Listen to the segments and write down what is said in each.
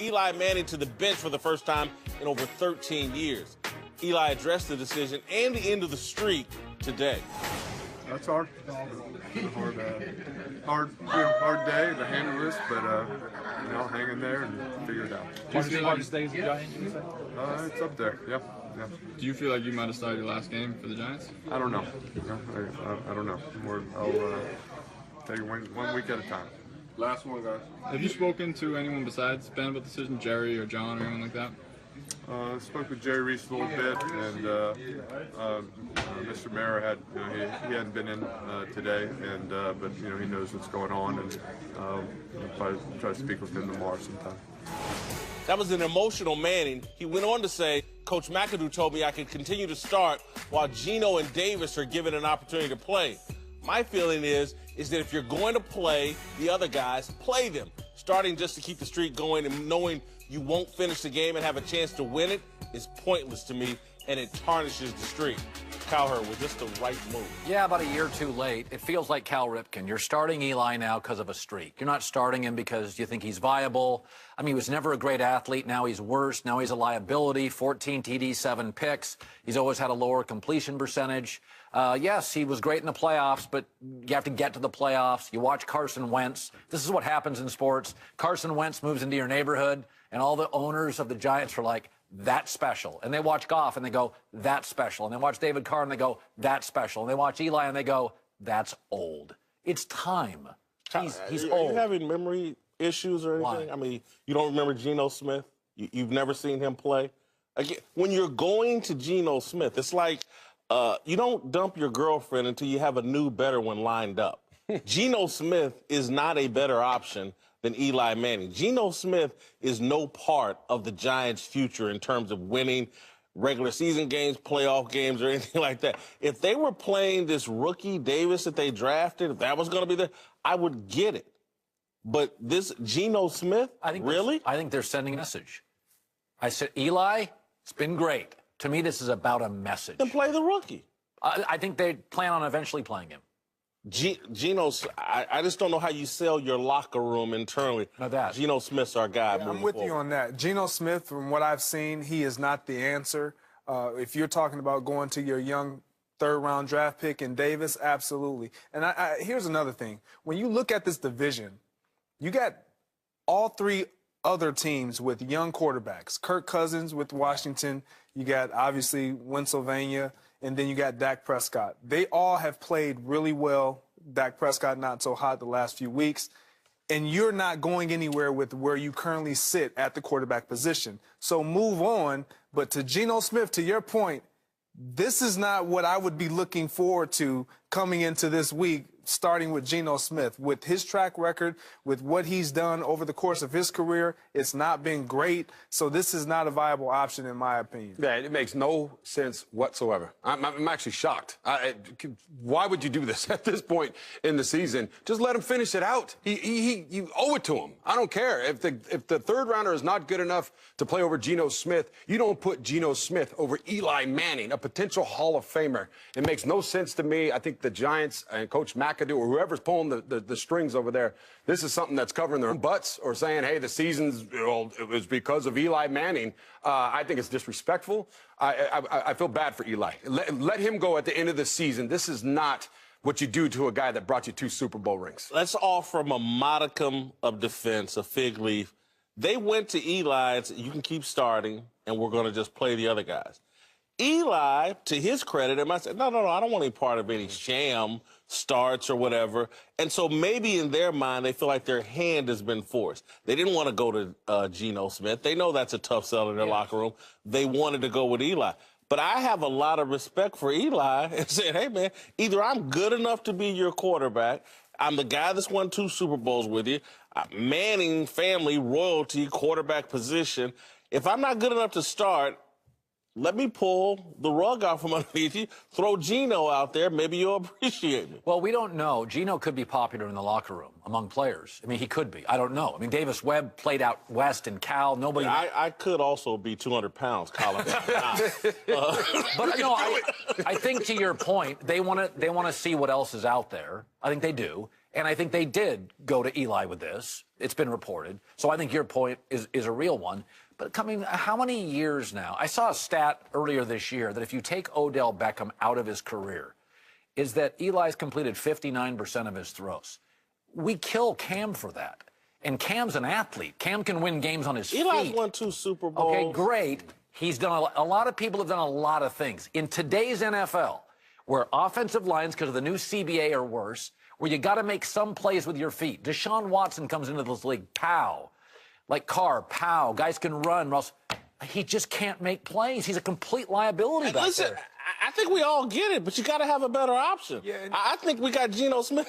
Eli Manning to the bench for the first time in over 13 years. Eli addressed the decision and the end of the streak today. That's hard. Hard day to handle this, but hang in there and figure it out. Hardest day as a Giant, you say? It's up there. Yeah. Do you feel like you might have started your last game for the Giants? I don't know. I don't know. I'll take it one week at a time. Last one, guys. Have you spoken to anyone besides Ben about the decision, Jerry or John or anyone like that? I spoke with Jerry Reese a little bit, and Mr. Mara had he hadn't been in today, and but he knows what's going on, and I'll try to speak with him tomorrow sometime. That was an emotional Manning. He went on to say, Coach McAdoo told me I could continue to start while Geno and Davis are given an opportunity to play. My feeling is that if you're going to play the other guys, play them. Starting just to keep the streak going and knowing you won't finish the game and have a chance to win it is pointless to me, and it tarnishes the streak. Cowherd, was this the right move? Yeah, about a year too late. It feels like Cal Ripken. You're starting Eli now because of a streak. You're not starting him because you think he's viable. I mean, he was never a great athlete. Now he's worse. Now he's a liability. 14 TDs, 7 picks. He's always had a lower completion percentage. Yes, he was great in the playoffs, but you have to get to the playoffs. You watch Carson Wentz. This is what happens in sports. Carson Wentz moves into your neighborhood, and all the owners of the Giants are like, that's special. And they watch Goff, and they go, that's special. And they watch David Carr, and they go, that's special. And they watch Eli, and they go, that's old. It's time. He's old. Are you having memory issues or anything? Why? I mean, you don't remember Geno Smith? You've never seen him play? Again, when you're going to Geno Smith, it's like you don't dump your girlfriend until you have a new, better one lined up. Geno Smith is not a better option than Eli Manning. Geno Smith is no part of the Giants' future in terms of winning regular season games, playoff games, or anything like that. If they were playing this rookie Davis that they drafted, if that was going to be there, I would get it. But this Geno Smith, really? I think they're sending a message. I said, Eli, it's been great. To me, this is about a message. Then play the rookie. I think they plan on eventually playing him. Geno, I just don't know how you sell your locker room internally. Now that. Geno Smith's our guy. I'm with you on that. Geno Smith, from what I've seen, he is not the answer. If you're talking about going to your young third-round draft pick in Davis, absolutely. And here's another thing. When you look at this division, you got all three other teams with young quarterbacks. Kirk Cousins with Washington. You got, obviously, Pennsylvania. And then you got Dak Prescott. They all have played really well. Dak Prescott not so hot the last few weeks. And you're not going anywhere with where you currently sit at the quarterback position. So move on. But to Geno Smith, to your point, this is not what I would be looking forward to coming into this week, starting with Geno Smith. With his track record, with what he's done over the course of his career, it's not been great. So this is not a viable option, in my opinion. Yeah, it makes no sense whatsoever. I'm actually shocked. Why would you do this at this point in the season? Just let him finish it out. You owe it to him. I don't care. If the third rounder is not good enough to play over Geno Smith, you don't put Geno Smith over Eli Manning, a potential Hall of Famer. It makes no sense to me. I think the Giants and Coach McAdoo or whoever's pulling the strings over there, this is something that's covering their own butts or saying, hey, the season's, it was because of Eli Manning. I think it's disrespectful. I feel bad for Eli. Let him go at the end of the season. This is not what you do to a guy that brought you 2 Super Bowl rings. Let's offer him a modicum of defense, a fig leaf. They went to Eli and said, you can keep starting, and we're going to just play the other guys. Eli, to his credit, might say, no, I don't want any part of any sham starts or whatever. And so maybe in their mind, they feel like their hand has been forced. They didn't want to go to Geno Smith. They know that's a tough sell in their locker room. They wanted to go with Eli. But I have a lot of respect for Eli and said, hey, man, either I'm good enough to be your quarterback, I'm the guy that's won 2 Super Bowls with you, Manning family, royalty, quarterback position. If I'm not good enough to start, let me pull the rug out from underneath you, throw Geno out there. Maybe you'll appreciate me. Well, we don't know. Geno could be popular in the locker room among players. I mean, he could be. I don't know. I mean, Davis Webb played out west in Cal. Nobody. I could also be 200 pounds, Colin. But no, I think to your point, they want to see what else is out there. I think they do. And I think they did go to Eli with this. It's been reported. So I think your point is a real one. But coming, how many years now? I saw a stat earlier this year that if you take Odell Beckham out of his career, is that Eli's completed 59% of his throws. We kill Cam for that. And Cam's an athlete. Cam can win games on his feet. Eli's won 2 Super Bowls. Okay, great. He's done a lot of people have done a lot of things. In today's NFL, where offensive lines, because of the new CBA, are worse, where you got to make some plays with your feet. Deshaun Watson comes into this league, pow. Like Carr, pow. Guys can run. Russ, he just can't make plays. He's a complete liability back Listen, there. I think we all get it, but you got to have a better option. Yeah, I think we got Geno Smith.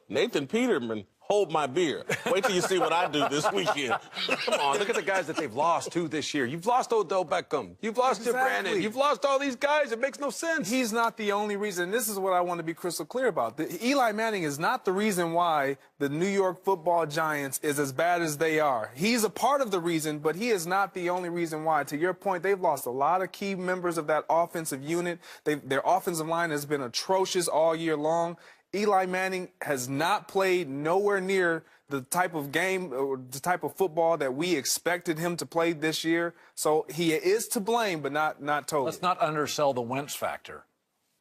Nathan Peterman, hold my beer. Wait till you see what I do this weekend. Come on, look at the guys that they've lost to this year. You've lost Odell Beckham. You've lost to Exactly. Brandon. You've lost all these guys. It makes no sense. He's not the only reason. This is what I want to be crystal clear about. Eli Manning is not the reason why the New York Football Giants is as bad as they are. He's a part of the reason, but he is not the only reason why. To your point, they've lost a lot of key members of that offensive unit. Their offensive line has been atrocious all year long. Eli Manning has not played nowhere near the type of game or the type of football that we expected him to play this year. So he is to blame, but not totally. Let's not undersell the Wentz factor.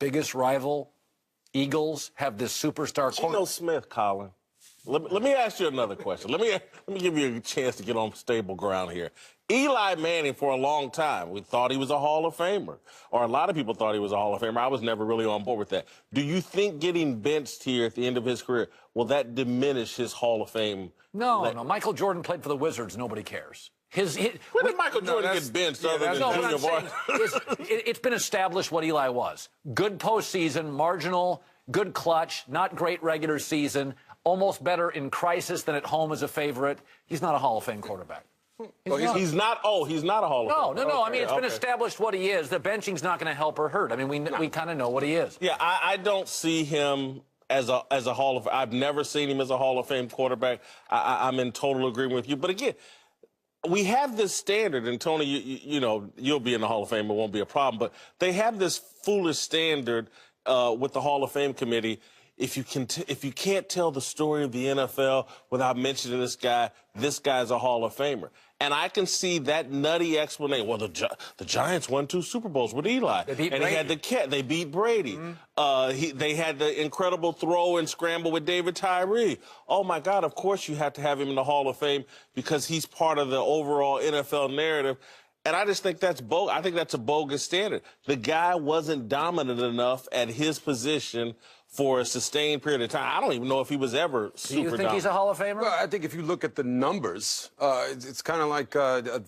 Biggest rival, Eagles, have this superstar Geno Smith, Colin. Let me ask you another question. Let me give you a chance to get on stable ground here. Eli Manning, for a long time, we thought he was a Hall of Famer, or a lot of people thought he was a Hall of Famer. I was never really on board with that. Do you think getting benched here at the end of his career, will that diminish his Hall of Fame? No. Michael Jordan played for the Wizards. Nobody cares. When did Michael Jordan get benched other than No, what Junior I'm saying Barnes? is, it's been established what Eli was. Good postseason, marginal, good clutch, not great regular season, almost better in crisis than at home as a favorite. He's not a Hall of Fame quarterback. He's not a Hall of Famer. No. I mean, it's been Okay. established what he is. The benching's not going to help or hurt. I mean, we kind of know what he is. Yeah, I don't see him as a Hall of. I've never seen him as a Hall of Fame quarterback. I'm in total agreement with you. But again, we have this standard, and Tony, you know, you'll be in the Hall of Fame. It won't be a problem. But they have this foolish standard with the Hall of Fame committee. If you can't tell the story of the NFL without mentioning this guy's a Hall of Famer. And I can see that nutty explanation. Well, the Giants won 2 Super Bowls with Eli. They beat and Brady. he had they beat Brady. They had the incredible throw and scramble with David Tyree. Oh, my God, of course you have to have him in the Hall of Fame because he's part of the overall NFL narrative. And I just think that's bogus. I think that's a bogus standard. The guy wasn't dominant enough at his position for a sustained period of time. I don't even know if he was ever super Do you think dominant. he's a Hall of Famer? Well, I think if you look at the numbers, it's kind of like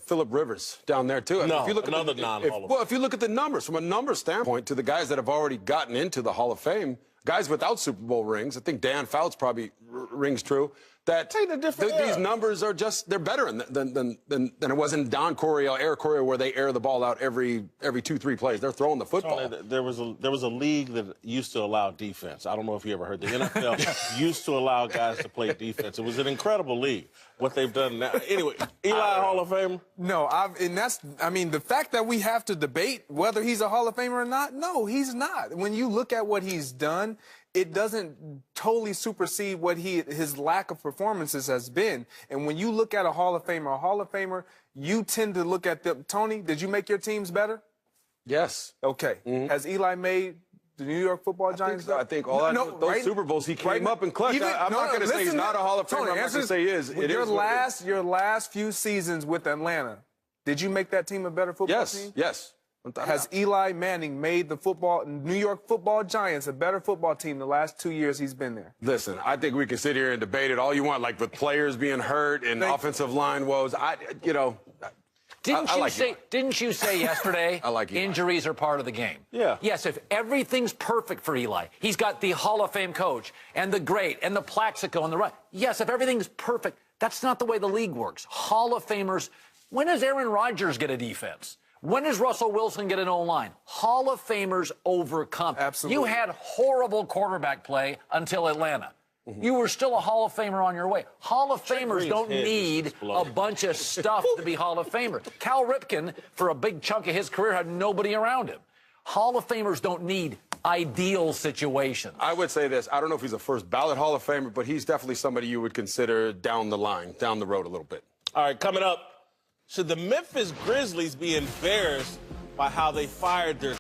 Phillip Rivers down there, too. I mean, No, if you look another at the, non-Hall of Well, if you look at the numbers, from a numbers standpoint, to the guys that have already gotten into the Hall of Fame, guys without Super Bowl rings, I think Dan Fouts probably rings true, that these numbers are just, they're better than it was in Don Coryell, Air Coryell, where they air the ball out every 2-3 plays. They're throwing the football. Tony, there was a league that used to allow defense. I don't know if you ever heard. The NFL used to allow guys to play defense. It was an incredible league. What they've done now. Anyway, Eli Hall of Fame? No, the fact that we have to debate whether he's a Hall of Famer or not, no, he's not. When you look at what he's done, it doesn't totally supersede what his lack of performances has been. And when you look at a Hall of Famer, you tend to look at them. Tony, did you make your teams better? Yes. Okay. Has Eli made the New York Football Giants? I think those Super Bowls, he came up in clutch. I'm not going to say he's not a Hall of Famer. I'm not going to say he is. Your last few seasons with Atlanta, did you make that team a better football team? Yes. Has Eli Manning made the New York Football Giants a better football team the last 2 years he's been there? Listen, I think we can sit here and debate it all you want, like with players being hurt and offensive line woes. Didn't you say yesterday I like Eli. Injuries are part of the game? Yeah. Yes, if everything's perfect for Eli, he's got the Hall of Fame coach and the great and the Plaxico and the right. Yes, if everything's perfect, that's not the way the league works. Hall of Famers, when does Aaron Rodgers get a defense? When does Russell Wilson get an O-line? Hall of Famers overcome. Absolutely. You had horrible quarterback play until Atlanta. You were still a Hall of Famer on your way. Hall of Famers don't need a bunch of stuff to be Hall of Famer. Cal Ripken, for a big chunk of his career, had nobody around him. Hall of Famers don't need ideal situations. I would say this. I don't know if he's a first ballot Hall of Famer, but he's definitely somebody you would consider down the line, down the road a little bit. All right, coming up, should the Memphis Grizzlies be embarrassed by how they fired their